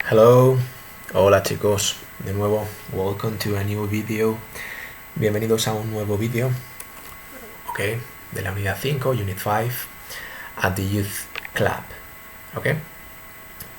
Hello, hola chicos, de nuevo, welcome to a new video. Bienvenidos a un nuevo vídeo, ok, de la unidad 5, unit 5, at the Youth Club, ok.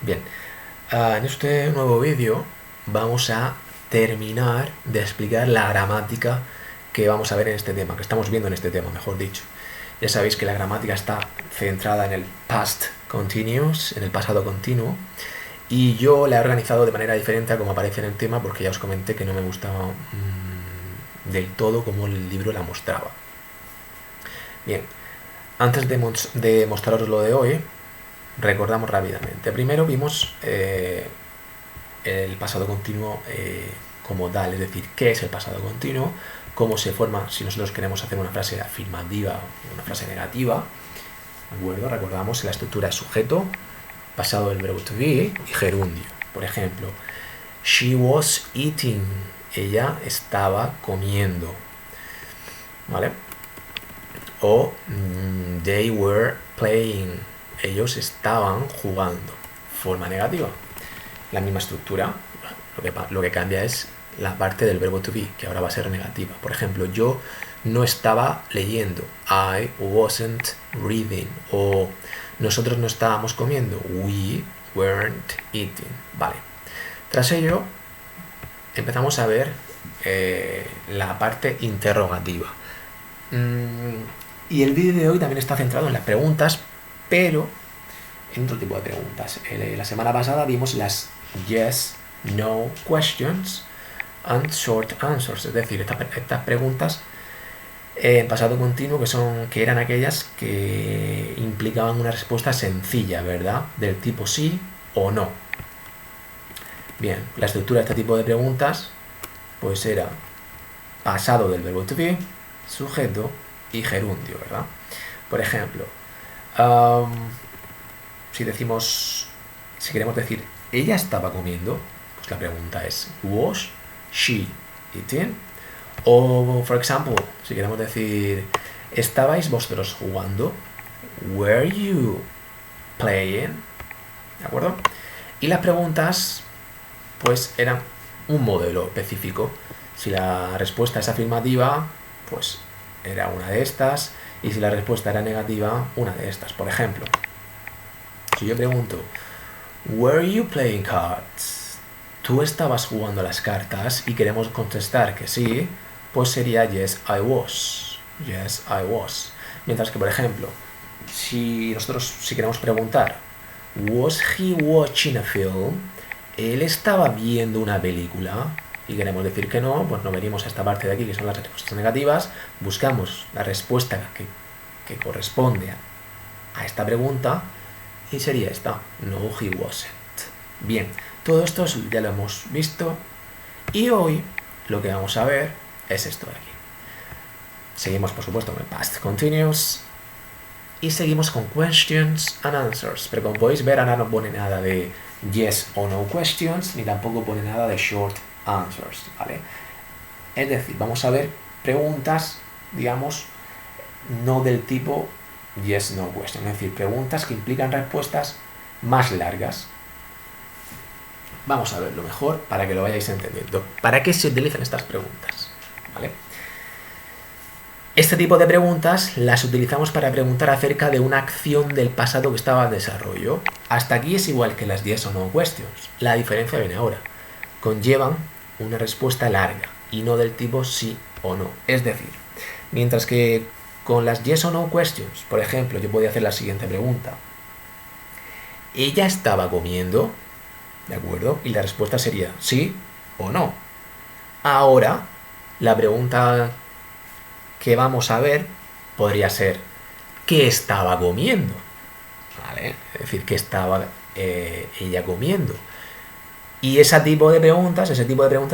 Bien, en este nuevo vídeo vamos a terminar de explicar la gramática que vamos a ver en este tema, que estamos viendo en este tema, mejor dicho. Ya sabéis que la gramática está centrada en el past continuous, en el pasado continuo. Y yo la he organizado de manera diferente a como aparece en el tema porque ya os comenté que no me gustaba del todo como el libro la mostraba. Bien, antes de mostraros lo de hoy, recordamos rápidamente. Primero vimos el pasado continuo como tal, es decir, qué es el pasado continuo, cómo se forma si nosotros queremos hacer una frase afirmativa o una frase negativa. ¿De acuerdo? Recordamos que la estructura es sujeto, pasado del verbo to be y gerundio. Por ejemplo, she was eating. Ella estaba comiendo. ¿Vale? O they were playing. Ellos estaban jugando. Forma negativa. La misma estructura. Lo que cambia es la parte del verbo to be, que ahora va a ser negativa. Por ejemplo, yo no estaba leyendo. I wasn't reading. O nosotros no estábamos comiendo. We weren't eating. Vale. Tras ello, empezamos a ver la parte interrogativa. Y el vídeo de hoy también está centrado en las preguntas, pero en otro tipo de preguntas. La semana pasada vimos las yes, no questions and short answers. Es decir, estas preguntas en pasado continuo que eran aquellas que implicaban una respuesta sencilla, ¿verdad? Del tipo sí o no. Bien, la estructura de este tipo de preguntas pues era pasado del verbo to be, sujeto y gerundio, ¿verdad? Por ejemplo, si queremos decir ella estaba comiendo, pues la pregunta es was she eating? O, por ejemplo, si queremos decir ¿estabais vosotros jugando? Were you playing? ¿De acuerdo? Y las preguntas pues eran un modelo específico. Si la respuesta es afirmativa, pues era una de estas, y si la respuesta era negativa, una de estas. Por ejemplo, si yo pregunto Were you playing cards? ¿Tú estabas jugando a las cartas? Y queremos contestar que sí, pues sería yes, I was. Yes, I was. Mientras que, por ejemplo, si queremos preguntar Was he watching a film? ¿Él estaba viendo una película? Y queremos decir que no, pues nos venimos a esta parte de aquí que son las respuestas negativas, buscamos la respuesta que corresponde a esta pregunta y sería esta, no, he wasn't. Bien, todo esto ya lo hemos visto y hoy lo que vamos a ver es esto de aquí. Seguimos, por supuesto, con el past continuous y seguimos con questions and answers, pero como podéis ver ahora no pone nada de yes o no questions ni tampoco pone nada de short answers, ¿vale? Es decir, vamos a ver preguntas, digamos, no del tipo yes, no question, es decir, preguntas que implican respuestas más largas. Vamos a verlo mejor para que lo vayáis entendiendo. ¿Para qué se utilizan estas preguntas? ¿Vale? Este tipo de preguntas las utilizamos para preguntar acerca de una acción del pasado que estaba en desarrollo. Hasta aquí es igual que las yes o no questions. La diferencia viene ahora. Conllevan una respuesta larga y no del tipo sí o no. Es decir, mientras que con las yes o no questions, por ejemplo, yo podía hacer la siguiente pregunta. ¿Ella estaba comiendo? ¿De acuerdo? Y la respuesta sería sí o no. Ahora, la pregunta que vamos a ver podría ser ¿qué estaba comiendo? ¿Vale? Es decir, ¿qué estaba ella comiendo? Y ese tipo de preguntas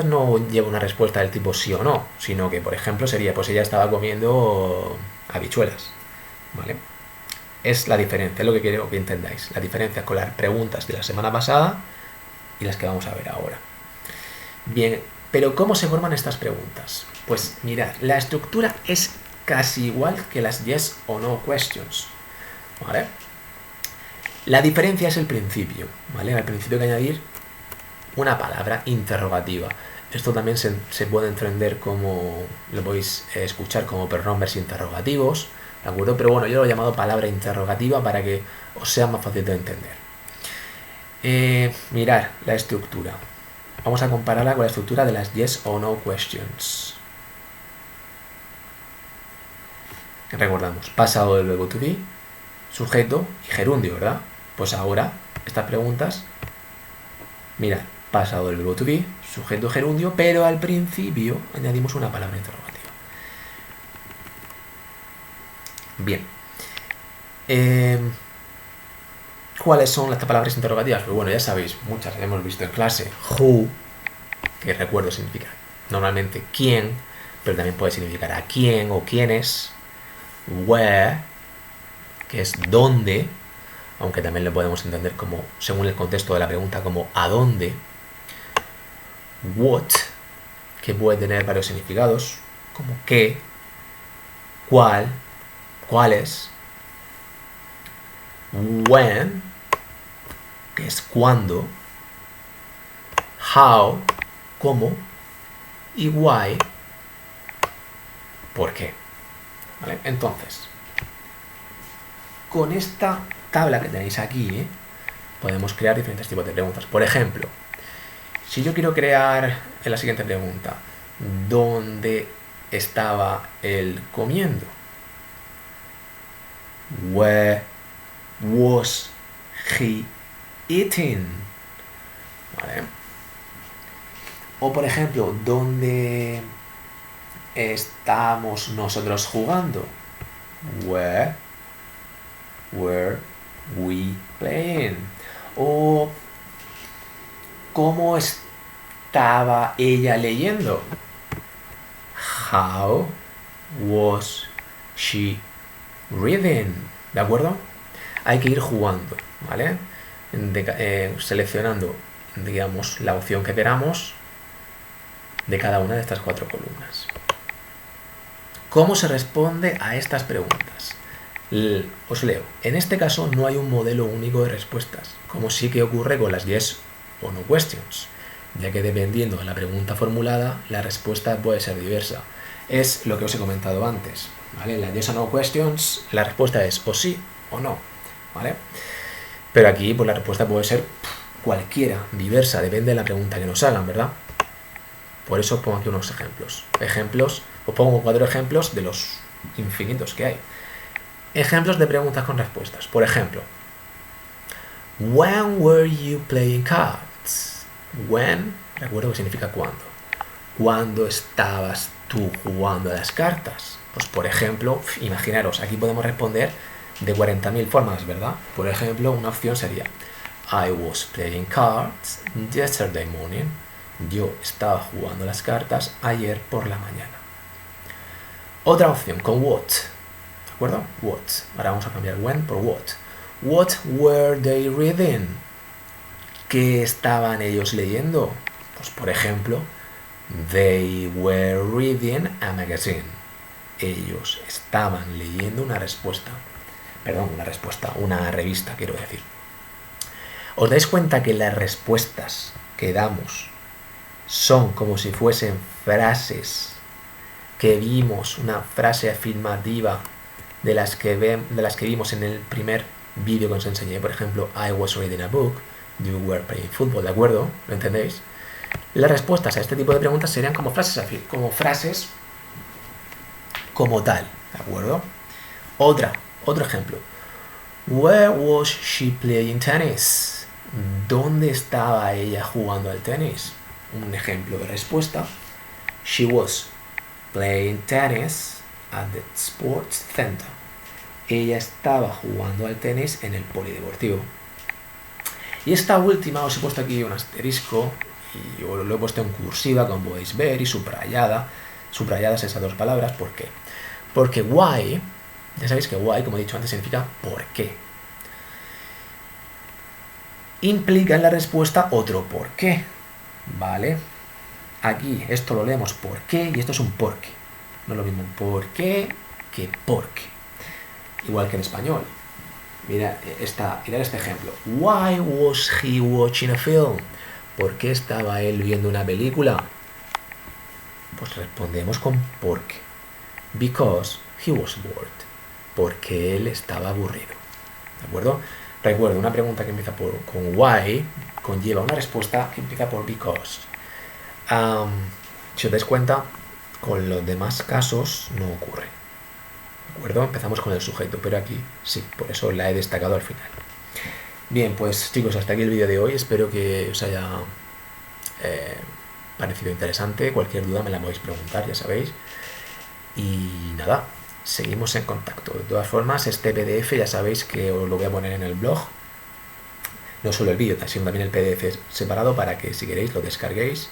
no lleva una respuesta del tipo sí o no, sino que, por ejemplo, sería pues ella estaba comiendo habichuelas. ¿Vale? Es la diferencia, es lo que quiero que entendáis. La diferencia con las preguntas de la semana pasada y las que vamos a ver ahora. Bien, pero ¿cómo se forman estas preguntas? Pues mirad, la estructura es casi igual que las yes o no questions, ¿vale? La diferencia es el principio, ¿vale? Al principio hay que añadir una palabra interrogativa. Esto también se puede entender como, lo podéis escuchar como pronombres interrogativos, ¿de acuerdo? Pero bueno, yo lo he llamado palabra interrogativa para que os sea más fácil de entender. Mirar la estructura. Vamos a compararla con la estructura de las yes or no questions. Recordamos, pasado del verbo to be, sujeto y gerundio, ¿verdad? Pues ahora, estas preguntas, mirad, pasado del verbo to be, sujeto, gerundio, pero al principio añadimos una palabra interrogativa. Bien. ¿Cuáles son las palabras interrogativas? Pues bueno, ya sabéis, muchas las hemos visto en clase. Who, que recuerdo significa normalmente quién, pero también puede significar a quién o quiénes. Where, que es dónde, aunque también lo podemos entender como, según el contexto de la pregunta, como a dónde. What, que puede tener varios significados, como qué, cuál, cuáles. When, que es cuándo. How, cómo. Y why, por qué. ¿Vale? Entonces, con esta tabla que tenéis aquí, podemos crear diferentes tipos de preguntas. Por ejemplo, si yo quiero crear en la siguiente pregunta, ¿dónde estaba él comiendo? Where was he eating? ¿Vale? O por ejemplo, ¿dónde estamos nosotros jugando? Where were we playing? O ¿cómo estaba ella leyendo? How was she reading? ¿De acuerdo? Hay que ir jugando, ¿vale? Seleccionando, digamos, la opción que queramos de cada una de estas 4 columnas. ¿Cómo se responde a estas preguntas? Os leo. En este caso no hay un modelo único de respuestas, como sí que ocurre con las yes o no questions, ya que dependiendo de la pregunta formulada, la respuesta puede ser diversa. Es lo que os he comentado antes, ¿vale? En las yes o no questions, la respuesta es o sí o no, ¿vale? Pero aquí, pues la respuesta puede ser cualquiera, diversa, depende de la pregunta que nos hagan, ¿verdad? Por eso os pongo aquí unos ejemplos. Os pongo 4 ejemplos de los infinitos que hay. Ejemplos de preguntas con respuestas. Por ejemplo, when were you playing cards? When, recuerdo que significa cuándo. ¿Cuándo estabas tú jugando a las cartas? Pues por ejemplo, imaginaros, aquí podemos responder de 40.000 formas, ¿verdad? Por ejemplo, una opción sería I was playing cards yesterday morning. Yo estaba jugando las cartas ayer por la mañana. Otra opción con what. ¿De acuerdo? What. Ahora vamos a cambiar when por what. What were they reading? ¿Qué estaban ellos leyendo? Pues por ejemplo, they were reading a magazine. Ellos estaban leyendo una revista, quiero decir. ¿Os dais cuenta que las respuestas que damos son como si fuesen frases que vimos, una frase afirmativa de las que vimos en el primer vídeo que os enseñé? Por ejemplo, I was reading a book, you were playing football, ¿de acuerdo? ¿Lo entendéis? Las respuestas a este tipo de preguntas serían como frases como tal, ¿de acuerdo? Otro ejemplo. Where was she playing tennis? ¿Dónde estaba ella jugando al tenis? Un ejemplo de respuesta. She was playing tennis at the sports center. Ella estaba jugando al tenis en el polideportivo. Y esta última os he puesto aquí un asterisco y yo lo he puesto en cursiva, como podéis ver, y subrayadas esas 2 palabras. ¿Por qué? Porque why, ya sabéis que why, como he dicho antes, significa por qué. Implica en la respuesta otro por qué, ¿vale? Aquí esto lo leemos por qué y esto es un por qué. No es lo mismo por qué que por qué. Igual que en español. Mirad este ejemplo. Why was he watching a film? ¿Por qué estaba él viendo una película? Pues respondemos con porque. Because he was bored. Porque él estaba aburrido. ¿De acuerdo? Recuerdo, una pregunta que empieza con why conlleva una respuesta que empieza por because. Si os dais cuenta, con los demás casos no ocurre. ¿De acuerdo? Empezamos con el sujeto, pero aquí sí, por eso la he destacado al final. Bien, pues chicos, hasta aquí el vídeo de hoy. Espero que os haya parecido interesante. Cualquier duda me la podéis preguntar, ya sabéis. Y nada, seguimos en contacto. De todas formas, este PDF ya sabéis que os lo voy a poner en el blog. No solo el vídeo, sino también el PDF separado para que si queréis lo descarguéis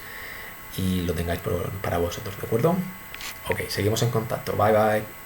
y lo tengáis para vosotros, ¿de acuerdo? Ok, seguimos en contacto. Bye bye.